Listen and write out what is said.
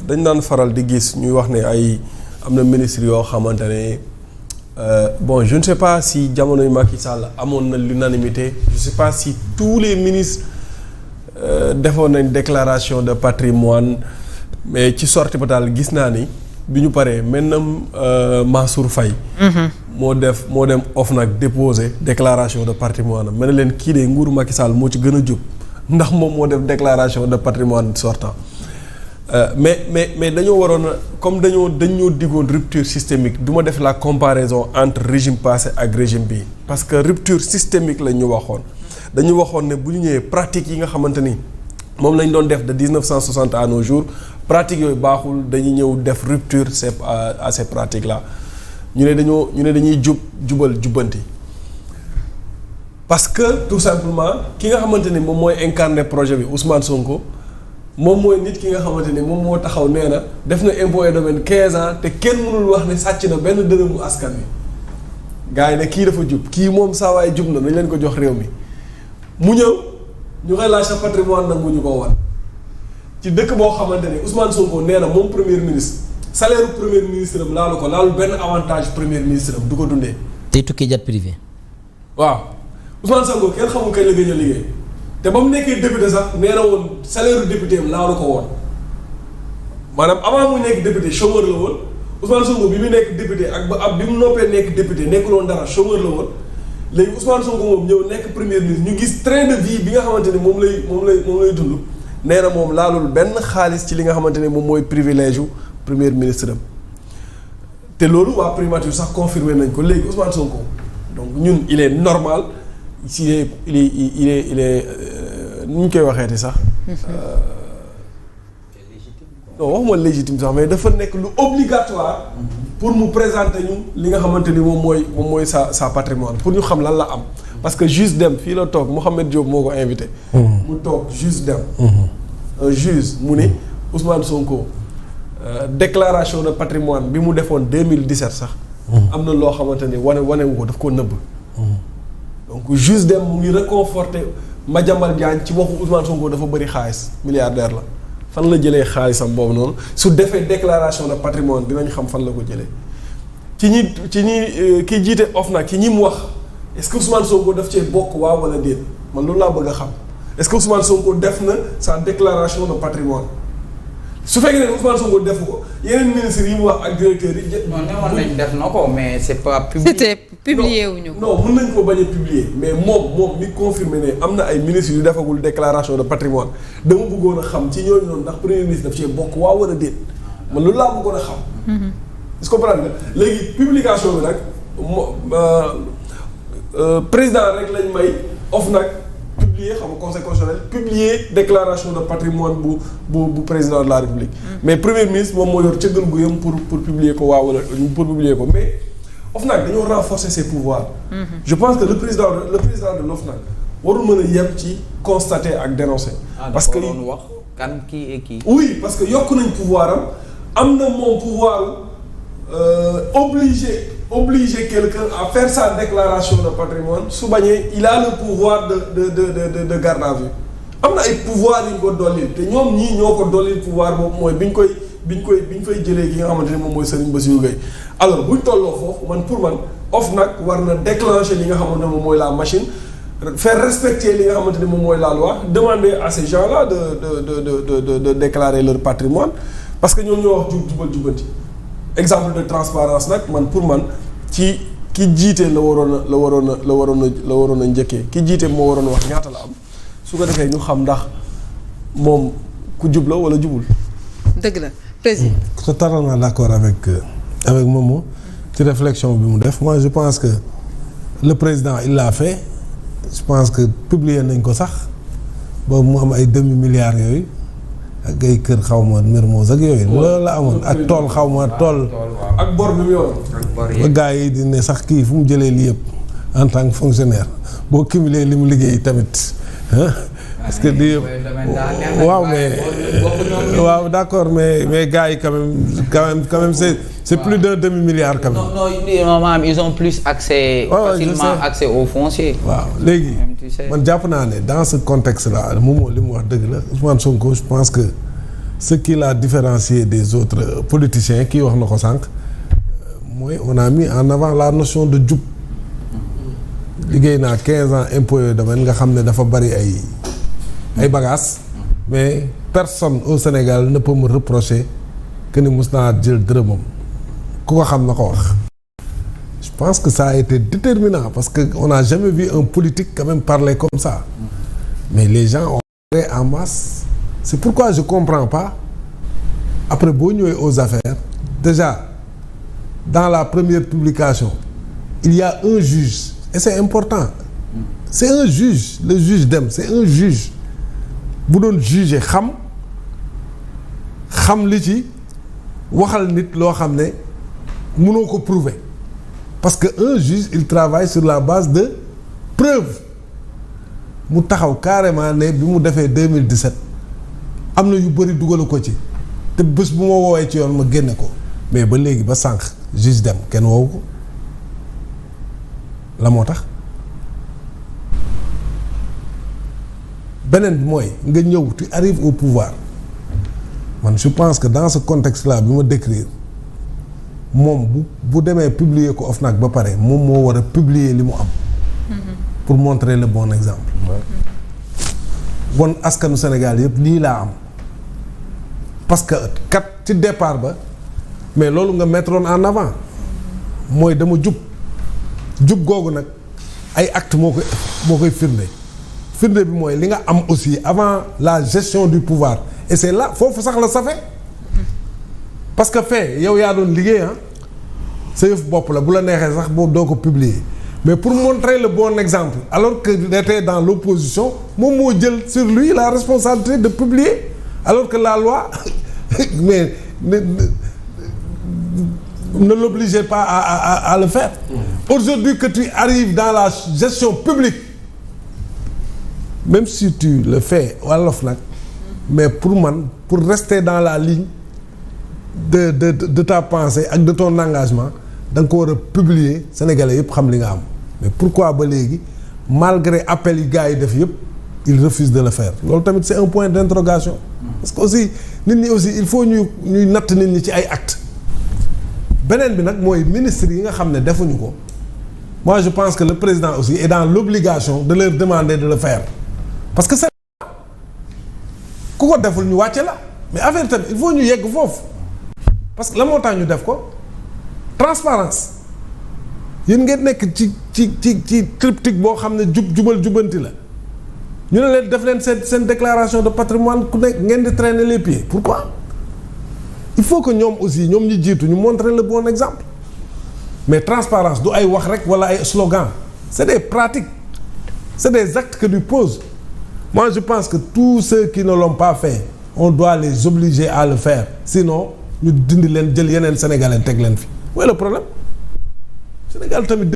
dañ daan faral di gis ñuy wax ne ay am na ministre yoo xamante ne bon je ne sais pas si jamonoy Macky Sall amoon na l'unanimité je sais pas si tous les ministres defoon nañ déclaration de patrimoine mais ci sortie ba daal gis naa ni bi ñu paree maintenant Mansour Faye moo dem OFNAC déposer déclaration de patrimoine am mel na leen kii de nguuru Macky Sall moo ci gën a jub ndax moom moo def déclaration de patrimoine sortant mais dañoo waroon a comme dañoo diggoon rupture systémique du ma def la comparaison entre régime passé ak régime bii parce que rupture systémique la ñu waxoon dañu waxoon ne bu ñu ñëwee pratique yi nga xamante ni moom lañ doon def de 1960 à nos jours pratiques yooyu baaxul dañuy ñëw def rupture à ces pratiques là ñu ne dañuy jubbanti parce que tout simplement ki nga xamante ni moom mooy incarner projet bi Ousmane Sonko moom mooy nit ki nga xamante ni moom moo taxaw nee na def na impôt et domaine 15 ans te kenn mënul wax ne sàcc na benn dërëmu askan wi gars yi ne kii dafa jub kii moom saa waay jub na dañ leen ko jox réew mi mu ñëw ñu relâché sa patrimoine nag mu ñu ko wan ci dëkk boo xamante ni Ousmane Sonko nee na moom premier ministre salaire premier ministre am laalu benn avantage premier ministre am du ko dundee. tey tukki jet privé. waaw Ousmane Sonko kenn xamul kañ la gëj a liggéey te ba mu nekkee député sax nee na woon salaire député am laalu ko woon maanaam avant mu nekk député chômeur la woon Ousmane Sonko bi mu nekk député ak bi mu noppee nekk député nekkul woon dara chômeur la woon léegi Ousmane Sonko moom ñëw nekk premier ministre ñu gis train de vie bi nga xamante ni moom lay dund nee na moom laalul benn xaalis ci li nga xamante ne moom mooy privilège yu premier ministre am te loolu waa primature sax confirmé nañ ko léegi Ousmane Sonko donc ñun il est normal il est nu ñu koy waxeeti sax. non waxuma légitime sax mais dafa nekk lu obligatoire. pour mu présenter ñu li nga xamante ni moom mooy sa patrimoine pour ñu xam lan la am. parce que juge Dème fii la toog Mouhamed Diop moo ko invité. mu toog juge Dème. un juge mu ni Ousmane Sonko déclaration de patrimoine bi mu defoon 2017 sax. am na loo xamante ni wanewu ko daf koo nëbb. donc juge Dème mu ngi réconforté Madiambal Diagne ci waxu Ousmane Sonko dafa bëri xaalis milliardaire la. fan la jëlee xaalisam boobu noonu su defee déclaration de patrimoine dinañ xam fan la ko jëlee ci ñi ki jiite OFNAC ki ñi mu wax est-ce que Ousmane Sonko daf cee bokk waaw wala déet man loolu laa bëgg a xam est-ce que Ousmane Sonko def na sa déclaration de patrimoine su fekkee ne Ousmane Sonko defu ko yeneen ministres yi mu wax ak directeurs yi. non newoon nañ def na ko mais c'est pas publié. c'était publié wuñu ko. non mën nañ ko bañ a publier mais moom mi confirmé ne am na ay ministres yu defagul déclaration de patrimoine dama bëggoon a xam ci ñooñu noonu ndax premier ministre daf cee bokk waaw wala déet man loolu laa bëggoon a xam. est-ce que comprendre nga léegi publication bi nag président rek lañ may OFNAC publier xam nga conseil constitutionnel publier déclaration de patrimoine bu président de la république. mais premier ministre moom moo yor cëggal guyam pour publier ko waaw wala pour publier ko mais. OFNAC dañoo renforcer ses pouvoirs. Je pense que le président de l'OFNAC warul mën a yem ci constater ak dénoncer. parce que doon wax kan kii et kii. oui parce que yokk nañ pouvoir am na moom pouvoir obliger quelqu'un à faire sa déclaration de patrimoine su bañee il a le pouvoir de garde à vue am na ay pouvoir yu ñu ko dollil te ñoom ñii ñoo ko dollil pouvoir boobu mooy bi ñu fay jëlee ki nga xamante ne moom mooy Serigne Bassirou Gueye alors buñ tolloo foofu pour man OFNAC war na déclencher li nga xamante ne moom mooy la machine faire respecter li nga xamante ne moom mooy la loi demander à ces gens-là de déclarer leur patrimoine parce que ñoom ñoo wax jubbanti exemple de transparence nag pour man ci ki jiite la waroon a njëkkee ki jiite moo waroon wax ñaata la am su ko defee ñu xam ndax moom ku jub la wala jubul. dëgg la président. totalement d'accord avec Momo ci réflexion bi mu def moi je pense que le président il l'a fait je pense que publier nañ ko sax boobu mu am ay demi-milliards yooyu ak ay kër xaw ma Mermoz ak yooyu loolu la amoon ak tool xaw ma tool ak bor bi mu yor ba gars yi di ne sax kii fu mu jëlee lii yëpp en tant que fonctionnaire boo cumulé li mu liggéey tamit parce que lii yëpp waaw d'accord mais gars yi quand même c'est plus d'un demi-milliard quand même. non maanaam ils ont plus accès. facilement accès au foncier. waaw léegi man jàpp naa ne dans ce contexte là moom li mu wax dëgg la Ousmane Sonko je pense que ce qui l'a différencié des autres politiciens kii wax na ko sànq mooy on a mis en avant la notion de jub liggéey naa 15 ans impôts et domaines nga xam ne dafa bari ay bagages mais personne au Sénégal ne peut me reprocher que ni mus naa jël dërëmam ku ko xam na ko wax. Je pense que ça a été déterminant parce que on n'a jamais vu un politique quand même parler comme ça mais les gens ont parlé en masse. C'est pourquoi je comprends pas après boo ñëwee aux affaires déjà dans la première publication il y a un juge et c'est important c'est un juge le juge Dème c'est un juge bu doon juger xam li ci waxal nit loo xam ne mënoo ko prouver parce que un juge il travaille sur la base de preuves mu taxaw carrément ne bi mu defee 2017 am na yu bëri dugal ko ci te bés bu ma woowee ci yoon ma génne ko mais ba léegi ba sànq juge Dème kenn woowu ko la moo tax beneen bi mooy nga ñëw tu arrives au pouvoir man je pense que dans ce contexte là bi ma décrire moom bu demee publier ko OFNAC ba pare moom moo war a publier li mu am pour montrer le bon exemple bon askanu Sénégal yëpp lii laa am parce que kat ci départ ba mais loolu nga mettroon en avant mooy dama jub googu nag ay acte moo koy firnde bi mooy li nga am aussi avant la gestion du pouvoir et c'est là foofu sax la safe parce que fait yow yaa doon liggéey sa yëf bopp la bu la neexee sax boobu doo ko publier mais pour montrer le bon exemple alors que il était dans l'opposition moom moo jël sur lui la responsabilité de publier alors que la loi mais ne l'obligeait pas à le faire. Aujourd'hui que tu arrives dans la gestion publique même si tu le fais wolof nag mais pour rester dans la ligne de ta pensée ak de ton engagement da nga ko war a publier Sénégalais yëpp xam li nga am mais pourquoi ba léegi malgré appel yi gars yi def yëpp il refuse de le faire loolu tamit c'est un point d'interrogation parce que aussi nit ñi aussi il faut ñuy natt nit ñi ci ay actes beneen bi nag mooy ministre yi nga xam ne defuñu ko moi je pense que le président aussi est dans l'obligation de leur demander de le faire parce que c'est ku ko deful ñu wàcce la mais affaire tamit il faut ñu yegg foofu parce que la moo tax ñu def ko transparence yéen ngeen nekk ci triptyque boo xam ne jubal jubanti la ñu ne leen def leen seen déclaration de patrimoine ku nekk ngeen di traîner les pieds pourquoi il faut que ñoom aussi ñoom ñi jiitu ñu montrer le bon exemple mais transparence du ay wax rek wala ay slogan c'est des pratiques c'est des actes que tu poses moi je pense que tous ceux qui ne l'ont pas fait on doit les obliger à le faire sinon ñu dindi leen jël yeneen sénégalais teg leen fi où est le problème Sénégal tamit